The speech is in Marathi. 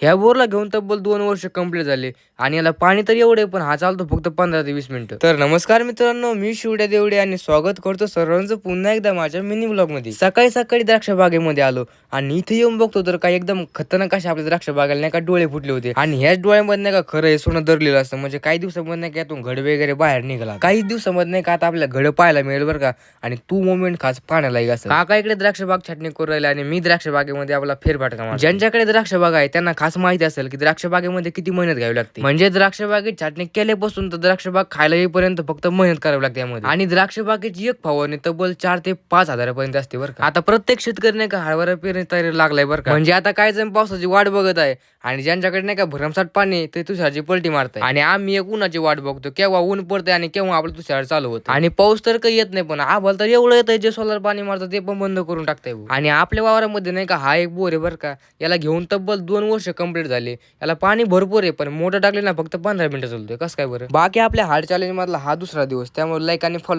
ह्या बोरला घेऊन तब्बल 2 वर्ष कंप्लीट झाले आणि याला पाणी तर एवढे पण हा चालतो फक्त 15 ते 20 मिनिटं. तर नमस्कार मित्रांनो, मी शिवड्या देवडे आणि स्वागत करतो सर्वांचं पुन्हा एकदा माझ्या मिनी ब्लॉग मध्ये. सकाळी सकाळी द्राक्ष बागेमध्ये आलो आणि इथे येऊन बघतो तर काही एकदम खतरनाक अशा आपल्या द्राक्ष बागेला नाही का डोळे फुटले होते आणि ह्याच डोळ्यामध्ये नाही का खरं हे सोनं धरलेलं असतं. म्हणजे काही दिवसामध्ये नाही का यातून घड वगैरे बाहेर निघाला. काही दिवसामध्ये नाही का आता आपल्याला घड पाहायला मिळेल बरं का. आणि तू मोमेंट खास पाहण्याला असं काका इकडे द्राक्ष बाग छाटणी करू राहिले आणि मी द्राक्ष बागेमध्ये आपला फेरफटका मारतो. ज्यांच्याकडे द्राक्ष बाग आहे त्यांना खास माहिती असेल की द्राक्ष बागेमध्ये किती मेहनत घ्यावी लागते. म्हणजे द्राक्ष बागेत छाटणी केल्यापासून तर द्राक्ष बाग खायला येईपर्यंत फक्त मेहनत करावी लागते यामध्ये. आणि द्राक्ष बागेची एक फवारणी तब्बल 4 ते 5 हजारापर्यंत असते बरं का. आता प्रत्येक शेतकरी का हरभरा पेरणी तयारी लागलाय बरं का. म्हणजे आता काय जण पावसाची वाट बघत आहे आणि ज्यांच्याकडे नाही का भरमसाठ पाणी ते तुषारची पलटी मारताय आणि आम्ही एक उन्हाची वाट बघतो केव्हा ऊन पडतंय आणि केव्हा आपलं तुषार चालू होतं. आणि पाऊस तर काही येत नाही पण आभाळ तर एवढं येतंय जे सोलर पाणी मारतं ते पण बंद करून टाकतंय. आणि आपल्या वावरामध्ये नाही का हा एक बोर आहे बरं का. याला घेऊन तब्बल 2 वर्ष कंप्लीट झाले. याला पाणी भरपूर आहे पण मोटर टाकले ना फक्त 15 मिनिटं चालतोय. कसं काय बरं. बाकी आपल्या हार्ड चॅलेंज मधला हा दुसरा दिवस, त्यामुळे लाईक आणि फॉलो